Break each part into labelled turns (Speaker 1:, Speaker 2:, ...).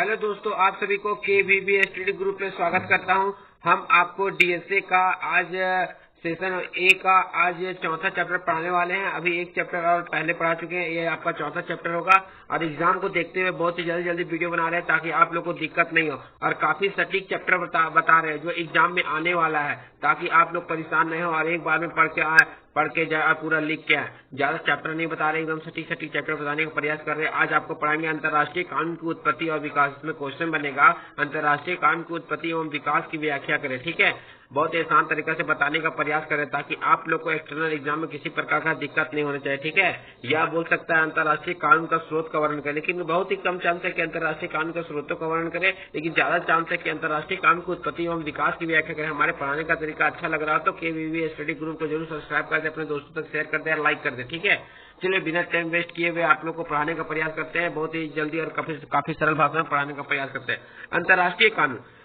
Speaker 1: Hello दोस्तों, आप सभी को KVB स्टडी ग्रुप में स्वागत करता हूं। हम आपको डीएसए का आज सेशन ए का आज चौथा चैप्टर पढ़ाने वाले हैं। अभी एक चैप्टर और पहले पढ़ा चुके हैं, ये आपका चौथा चैप्टर होगा। और एग्जाम को देखते हुए बहुत ही जल्दी वीडियो बना रहे हैं ताकि आप लोग को दिक्कत नहीं हो, और काफी सटीक चैप्टर बता रहे हैं जो एग्जाम में आने वाला है, ताकि आप लोग परेशान नहीं हो और एक बार में पढ़ के जाए पूरा लिख के आए। ज्यादा चैप्टर नहीं बता रहे, एकदम सटीक चैप्टर बताने का प्रयास कर रहे हैं। आज आपको पढ़ाएंगे अंतर्राष्ट्रीय कानून की उत्पत्ति और विकास। इसमें क्वेश्चन बनेगा अंतर्राष्ट्रीय कानून की उत्पत्ति एवं विकास की व्याख्या करें। ठीक है, बहुत ही आसान तरीके से बताने का प्रयास करें ताकि आप लोग को एक्सटर्नल एग्जाम में किसी प्रकार का दिक्कत नहीं होना चाहिए। ठीक है, या बोल सकता है अंतर्राष्ट्रीय कानून का स्रोत का वर्णन करें, लेकिन बहुत ही कम चांस है कि अंतर्राष्ट्रीय कानून का स्रोतों का वर्णन करें, लेकिन ज्यादा चांस है कि अंतर्राष्ट्रीय कानून की उत्पत्ति एवं विकास की व्याख्या करें। हमारे पढ़ाने का तरीका अच्छा लग रहा हो तो KVB स्टडी ग्रुप को जरूर सब्सक्राइब कर दे, अपने दोस्तों तक शेयर कर दे और लाइक कर दे। ठीक है, चलिए बिना टाइम वेस्ट किए हुए आप लोग को पढ़ाने का प्रयास करते हैं। बहुत ही जल्दी और काफी सरल भाषा में पढ़ाने का प्रयास करते हैं।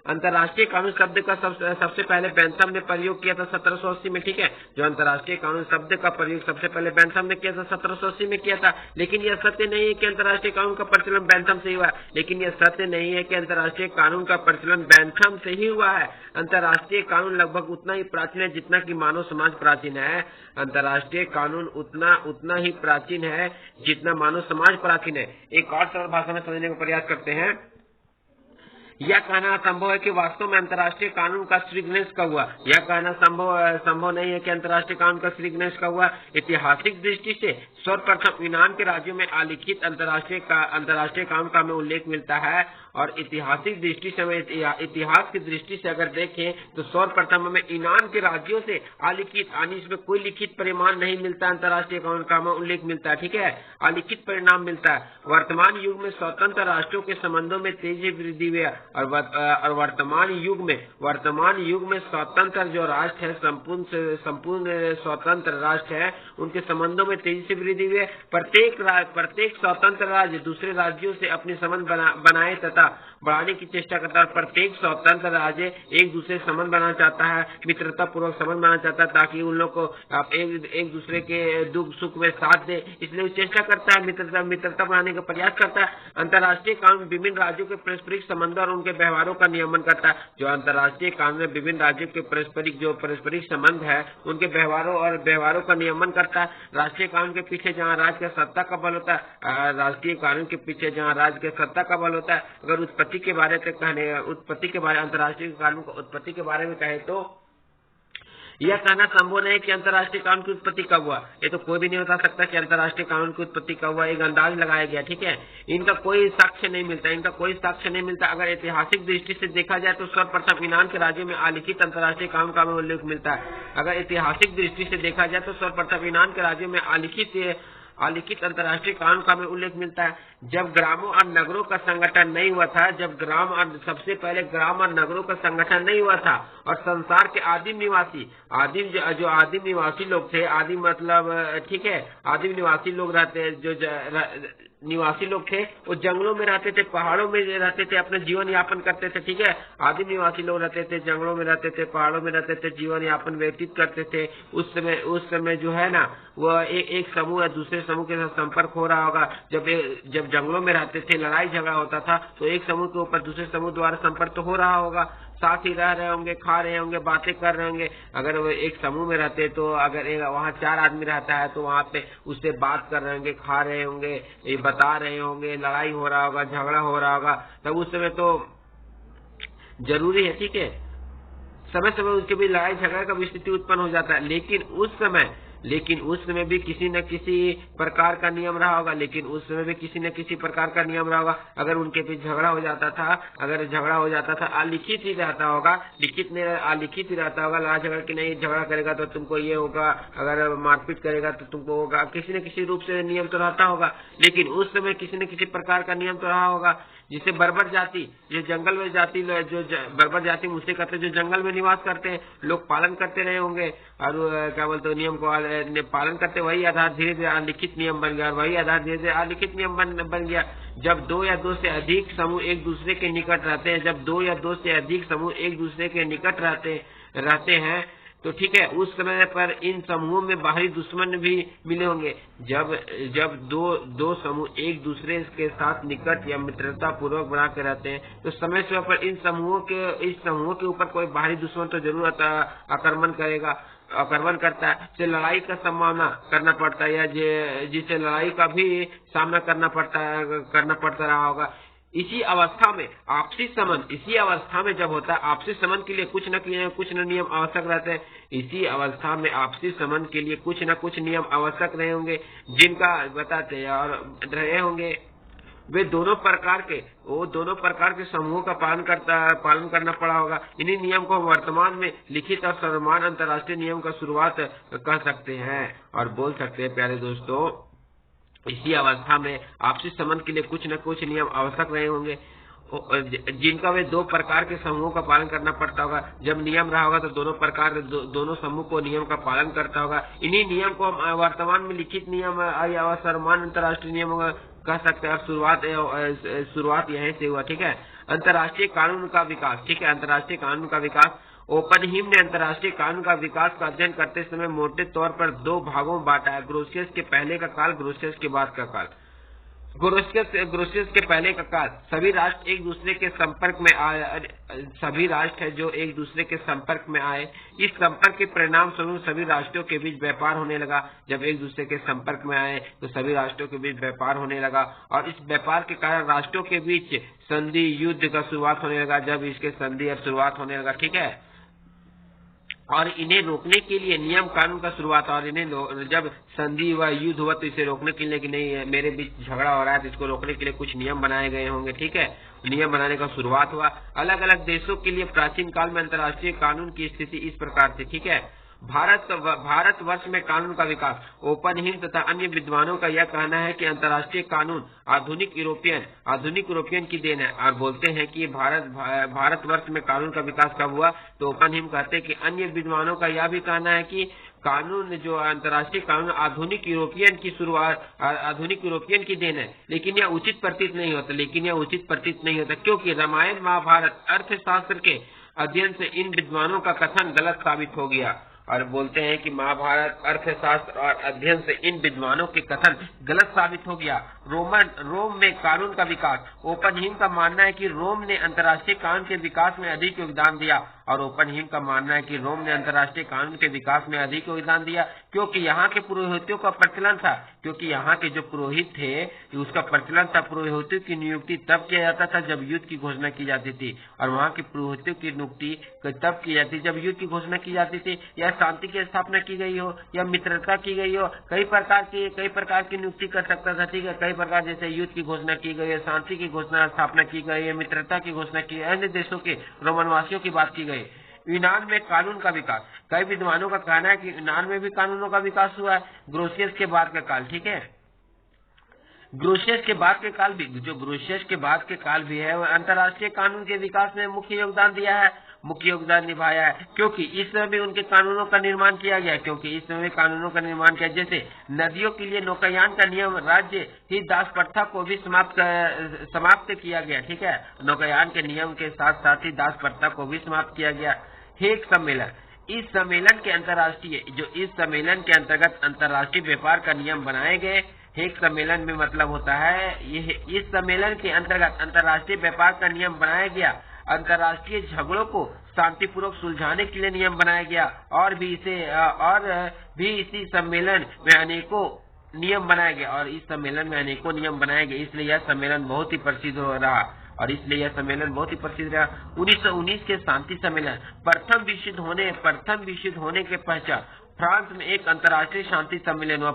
Speaker 1: अंतर्राष्ट्रीय कानून शब्द का सबसे पहले बेंथम ने प्रयोग किया था 1780 में। ठीक है, जो अंतर्राष्ट्रीय कानून शब्द का प्रयोग सबसे पहले बेंथम ने किया था 1780 में किया था। लेकिन यह सत्य नहीं है कि अंतर्राष्ट्रीय कानून का प्रचलन बेंथम से ही हुआ है। लेकिन यह सत्य नहीं है कि अंतर्राष्ट्रीय कानून का प्रचलन बेंथम से ही हुआ है। अंतर्राष्ट्रीय कानून लगभग उतना ही प्राचीन है जितना कि मानव समाज प्राचीन है। अंतर्राष्ट्रीय कानून उतना ही प्राचीन है जितना मानव समाज प्राचीन है। एक और सरल भाषा में समझने का प्रयास करते हैं। यह कहना संभव है कि वास्तव में अंतर्राष्ट्रीय कानून का श्रीगणेश का हुआ। यह कहना संभव नहीं है कि अंतर्राष्ट्रीय कानून का श्रीगणेश का हुआ। ऐतिहासिक दृष्टि से सर्वप्रथम यूनान के राज्यों में अलिखित अंतर्राष्ट्रीय कानून का हमें उल्लेख मिलता है। और ऐतिहासिक दृष्टि से इतिहास की दृष्टि से अगर देखें तो सर्वप्रथम हमें यूनान के राज्यों से अलिखित, यानी इसमें कोई लिखित परिमाण नहीं मिलता, अंतर्राष्ट्रीय कानून का हमें उल्लेख मिलता है। ठीक है, अलिखित परिणाम मिलता है। वर्तमान युग में स्वतंत्र राष्ट्रों के संबंधों में तेजी वृद्धि हुई है। और वर्तमान युग में स्वतंत्र जो राष्ट्र है, संपूर्ण स्वतंत्र राष्ट्र है, उनके संबंधों में तेजी से वृद्धि हुई है। प्रत्येक स्वतंत्र राज्य दूसरे राज्यों से अपने संबंध बनाए तथा बढ़ाने की चेष्टा करता है। प्रत्येक स्वतंत्र राज्य एक दूसरे से संबंध बनाना चाहता है, मित्रता पूर्वक संबंध बनाना चाहता है, ताकि उन लोग को एक दूसरे के दुख सुख में साथ दे, इसलिए चेष्टा करता है, मित्रता बनाने का प्रयास करता है। अंतर्राष्ट्रीय कानून विभिन्न राज्यों के पारस्परिक संबंध और उनके व्यवहारों का नियमन करता है। जो अंतर्राष्ट्रीय कानून में विभिन्न राज्यों के पारस्परिक संबंध है, उनके व्यवहारों का नियमन करता है। राष्ट्रीय कानून के पीछे जहाँ राज्य का सत्ता का बल होता है, राष्ट्रीय कानून के पीछे जहाँ राज्य के सत्ता का बल होता है। अगर उत्पत्ति के बारे अंतर्राष्ट्रीय कानून की उत्पत्ति के बारे में कहे तो यह कहना संभव नहीं कि अंतर्राष्ट्रीय कानून की उत्पत्ति कब हुआ। ये तो कोई भी नहीं बता सकता कि अंतर्राष्ट्रीय कानून की उत्पत्ति कब हुआ, एक अंदाज लगाया गया। ठीक है, इनका कोई साक्ष्य नहीं मिलता। अगर ऐतिहासिक दृष्टि से देखा जाए तो सर्वप्रथम यूनान के राज्यों में अलिखित अंतर्राष्ट्रीय कानून का उल्लेख मिलता है। अगर ऐतिहासिक दृष्टि से देखा जाए तो सर्वप्रथम यूनान के राज्यों में अलिखित अंतर्राष्ट्रीय कानून का हमें उल्लेख मिलता है। जब ग्रामों और नगरों का संगठन नहीं हुआ था, सबसे पहले ग्राम और नगरों का संगठन नहीं हुआ था, और संसार के आदिम निवासी लोग थे, आदिम मतलब ठीक है, आदिम निवासी लोग रहते, जो निवासी लोग थे वो जंगलों में रहते थे, पहाड़ों में रहते थे, अपने जीवन यापन करते थे। ठीक है, आदिम निवासी लोग रहते थे, जंगलों में रहते थे, पहाड़ों में रहते थे, जीवन यापन व्यतीत करते थे। उस समय जो है ना, वह एक समूह दूसरे समूह के साथ संपर्क हो रहा होगा। जब जंगलों में रहते थे, लड़ाई झगड़ा होता था, तो एक समूह के ऊपर दूसरे समूह द्वारा संपर्क तो हो रहा होगा, साथ ही रह रहे होंगे, खा रहे होंगे, बातें कर रहे होंगे। अगर वो एक समूह में रहते तो अगर वहाँ 4 आदमी रहता है तो वहाँ पे उससे बात कर रहे होंगे, खा रहे होंगे, ये बता रहे होंगे, लड़ाई हो रहा होगा, झगड़ा हो रहा होगा, तब उस समय तो जरूरी है। ठीक है, समय समय उसके भी लड़ाई झगड़ा का भी स्थिति उत्पन्न हो जाता है। लेकिन उस समय भी किसी न किसी प्रकार का नियम रहा होगा। अगर उनके बीच झगड़ा हो जाता था, अलिखित ही रहता होगा, अलिखित ही रहता होगा। लड़ाई झगड़ा की नहीं, झगड़ा करेगा तो तुमको ये होगा, अगर मारपीट करेगा तो तुमको होगा, किसी न किसी रूप से नियम तो रहता होगा। लेकिन उस समय किसी न किसी प्रकार का नियम तो रहा होगा, जिसे बर्बर जाति, जो जंगल में जाति, बर्बर जाति मुझसे कहते हैं, जो जंगल में निवास करते हैं, लोग पालन करते रहे होंगे, और क्या बोलते हैं, नियम को पालन करते, वही आधार धीरे धीरे अलिखित नियम बन गया, और वही आधार धीरे धीरे अलिखित नियम बन गया। जब 2 या 2 से अधिक समूह एक दूसरे के निकट रहते हैं, तो ठीक है, उस समय पर इन समूहों में बाहरी दुश्मन भी मिले होंगे। जब जब दो समूह एक दूसरे के साथ निकट या मित्रता पूर्वक बना के रहते हैं, तो समय समय पर इस समूहों के ऊपर कोई बाहरी दुश्मन तो जरूर आक्रमण करता है, जिसे लड़ाई का संभावना करना पड़ता है, या जिसे लड़ाई का भी सामना करना पड़ता रहा होगा। इसी अवस्था में जब होता है, आपसी संबंध के लिए कुछ न नियम आवश्यक रहते हैं। इसी अवस्था में आपसी संबंध के लिए कुछ न कुछ नियम आवश्यक रहे होंगे, जिनका बताते हैं और रहे होंगे। वे दोनों प्रकार के समूहों का पालन करना पड़ा होगा। इन्हीं नियम को वर्तमान में लिखित और सर्वमान्य अंतर्राष्ट्रीय नियम का शुरुआत कह सकते हैं और बोल सकते हैं। प्यारे दोस्तों, इसी अवस्था में आपसी संबंध के लिए कुछ न कुछ नियम आवश्यक रहे होंगे, जिनका वे दो प्रकार के समूहों का पालन करना पड़ता होगा। जब नियम रहा होगा तो दोनों समूह को नियम का पालन करता होगा। इन्हीं नियम को वर्तमान में लिखित नियम या सर्वमान्य अंतर्राष्ट्रीय नियम कह सकते हैं। शुरुआत यहीं से हुआ। ठीक है, अंतर्राष्ट्रीय कानून का विकास। ठीक है, अंतर्राष्ट्रीय कानून का विकास। ओपनहीम ने अंतर्राष्ट्रीय कानून का विकास का अध्ययन करते समय मोटे तौर पर दो भागों में बांटा है: ग्रोशियस के पहले का काल, ग्रोशियस के बाद का काल। ग्रोशियस के पहले का काल, सभी राष्ट्र एक दूसरे के संपर्क में आए। सभी राष्ट्र है जो एक दूसरे के संपर्क में आए। इस संपर्क के परिणाम स्वरूप सभी राष्ट्रों के बीच व्यापार होने लगा। जब एक दूसरे के संपर्क में आए तो सभी राष्ट्रों के बीच व्यापार होने लगा, और इस व्यापार के कारण राष्ट्रों के बीच संधि युद्ध का शुरुआत होने लगा। जब इसके संधि अब शुरुआत होने लगा, ठीक है, और इन्हें रोकने के लिए नियम कानून का शुरुआत। और इन्हें जब संधि हुआ, युद्ध हुआ, तो इसे रोकने के लिए कि नहीं मेरे बीच झगड़ा हो रहा है, तो इसको रोकने के लिए कुछ नियम बनाए गए होंगे। ठीक है, नियम बनाने का शुरुआत हुआ। अलग अलग देशों के लिए प्राचीन काल में अंतर्राष्ट्रीय कानून की स्थिति इस प्रकार थी। ठीक है, भारतवर्ष में कानून का विकास। ओपनहीम तथा अन्य विद्वानों का यह कहना है कि अंतर्राष्ट्रीय कानून आधुनिक यूरोपियन की देन है, और बोलते हैं कि भारतवर्ष में कानून का विकास कब हुआ। तो ओपनहीम कहते हैं कि अन्य विद्वानों का यह भी कहना है कि कानून, जो अंतर्राष्ट्रीय कानून आधुनिक यूरोपियन की देन है, लेकिन यह उचित प्रतीत नहीं होता, क्योंकि रामायण महाभारत अर्थशास्त्र के अध्ययन से इन विद्वानों का कथन गलत साबित हो गया। और बोलते हैं कि महाभारत अर्थशास्त्र और अध्ययन से इन विद्वानों के कथन गलत साबित हो गया। रोम में कानून का विकास। ओपनहीम का मानना है कि रोम ने अंतर्राष्ट्रीय कानून के विकास में अधिक योगदान दिया, और ओपनहीम का मानना है कि रोम ने अंतर्राष्ट्रीय कानून के विकास में अधिक योगदान दिया, क्योंकि यहाँ के पुरोहितों का प्रचलन था। क्योंकि यहाँ के जो पुरोहित थे, उसका प्रचलन था। पुरोहितों की नियुक्ति तब किया जाता था जब युद्ध की घोषणा की जाती थी, और वहाँ के पुरोहितों की नियुक्ति तब की जाती जब युद्ध की घोषणा की जाती थी, या शांति की स्थापना की गई हो, या मित्रता की गई हो। कई प्रकार की नियुक्ति कर सकता था। ठीक है, कई प्रकार, जैसे युद्ध की घोषणा की गई है, शांति की घोषणा स्थापना की गई है, मित्रता की घोषणा की, अन्य देशों के रोमनवासियों की बात की गई। यूनान में कानून का विकास। कई विद्वानों का कहना है कि यूनान में भी कानूनों का विकास हुआ है। ग्रोशियस के बाद का काल। ठीक है, ग्रोशियस के बाद के काल भी है, वह अंतर्राष्ट्रीय कानून के विकास में मुख्य योगदान निभाया है, क्योंकि इस समय भी उनके कानूनों का निर्माण किया गया। जैसे नदियों के लिए नौकायान का नियम, राज्य ही दास प्रथा को भी समाप्त किया गया। ठीक है, नौकायान के नियम के साथ साथ ही दास प्रथा को भी समाप्त किया गया। हेग सम्मेलन। इस सम्मेलन के अंतर्गत अंतर्राष्ट्रीय व्यापार का नियम बनाए गए। हेग सम्मेलन में मतलब होता है, इस सम्मेलन के अंतर्गत अंतर्राष्ट्रीय व्यापार का नियम बनाया गया। अंतर्राष्ट्रीय झगड़ों को शांतिपूर्वक सुलझाने के लिए नियम बनाया गया, और भी इसी सम्मेलन में अनेकों नियम बनाए गए, इसलिए यह सम्मेलन बहुत ही प्रसिद्ध रहा। 1919 के शांति सम्मेलन। प्रथम विश्व होने के पश्चात फ्रांस में एक अंतर्राष्ट्रीय शांति सम्मेलन हुआ।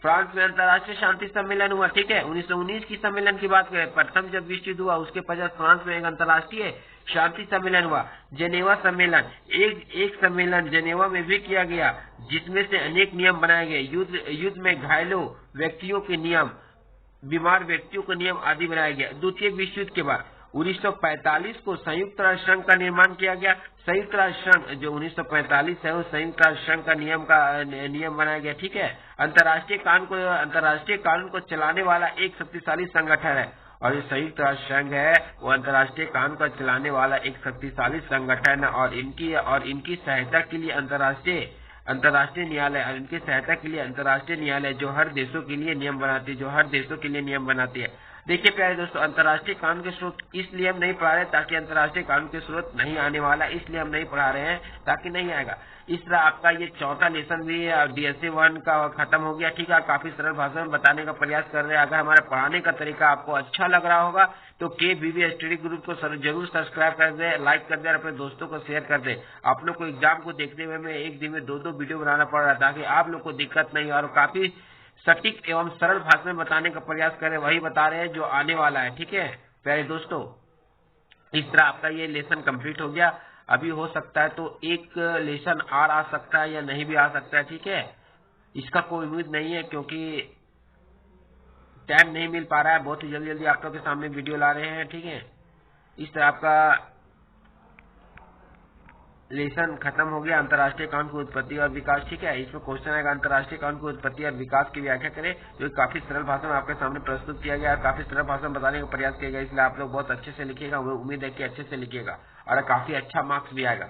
Speaker 1: फ्रांस में अंतर्राष्ट्रीय शांति सम्मेलन हुआ। ठीक है, 1919 की सम्मेलन की बात करें, प्रथम जब विश्व युद्ध हुआ उसके पश्चात फ्रांस में एक अंतर्राष्ट्रीय शांति सम्मेलन हुआ। जेनेवा सम्मेलन। एक सम्मेलन जेनेवा में भी किया गया, जिसमें से अनेक नियम बनाए गए। युद्ध में घायलों व्यक्तियों के नियम, बीमार व्यक्तियों के नियम आदि बनाया गया। द्वितीय विश्व युद्ध के बाद 1945 को संयुक्त राष्ट्र संघ का निर्माण किया गया। संयुक्त राष्ट्र संघ जो 1945 है, वो संयुक्त राष्ट्र संघ का नियम बनाया गया। ठीक है, अंतर्राष्ट्रीय कानून को चलाने वाला एक शक्तिशाली संगठन है, और जो संयुक्त राष्ट्र संघ है वो अंतर्राष्ट्रीय कानून को चलाने वाला एक शक्तिशाली संगठन है और इनकी सहायता के लिए अंतर्राष्ट्रीय न्यायालय और इनकी सहायता के लिए अंतर्राष्ट्रीय न्यायालय जो हर देशों के लिए नियम बनाती है। देखिए प्यारे दोस्तों, अंतर्राष्ट्रीय कानून के स्रोत इसलिए हम नहीं पढ़ा रहे ताकि अंतर्राष्ट्रीय कानून के स्रोत नहीं आने वाला, इसलिए हम नहीं पढ़ा रहे हैं ताकि नहीं आएगा। इस तरह आपका ये चौथा लेसन भी DSA 1 का खत्म हो गया। ठीक है, काफी सरल भाषा में बताने का प्रयास कर रहे हैं। अगर हमारे पढ़ाने का तरीका आपको अच्छा लग रहा होगा तो KBV स्टडी ग्रुप को जरूर सब्सक्राइब कर दे, लाइक कर दे और अपने दोस्तों को शेयर कर दे। आप लोग को एग्जाम को देखते हुए मैं एक दिन में 2 वीडियो बनाना पड़ रहा ताकि आप लोग को दिक्कत नहीं और काफी सटीक एवं सरल भाषा में बताने का प्रयास करें, वही बता रहे हैं जो आने वाला है। ठीक है प्यारे दोस्तों, इस तरह आपका ये लेसन कंप्लीट हो गया। अभी हो सकता है तो एक लेसन और आ सकता है या नहीं भी आ सकता है। ठीक है, इसका कोई उम्मीद नहीं है क्योंकि टाइम नहीं मिल पा रहा है। बहुत ही जल्दी आप लोग के सामने वीडियो ला रहे हैं। ठीक है, इस तरह आपका लेसन खत्म हो गया, अंतर्राष्ट्रीय कानून की उत्पत्ति और विकास। ठीक है, इसमें क्वेश्चन आएगा अंतर्राष्ट्रीय कानून की उत्पत्ति और विकास की व्याख्या करें, जो काफी सरल भाषा में आपके सामने प्रस्तुत किया गया और काफी सरल भाषा में बताने का प्रयास किया गया। इसलिए आप लोग बहुत अच्छे से लिखिएगा, उम्मीद है कि अच्छे से लिखिएगा और काफी अच्छा मार्क्स भी आएगा।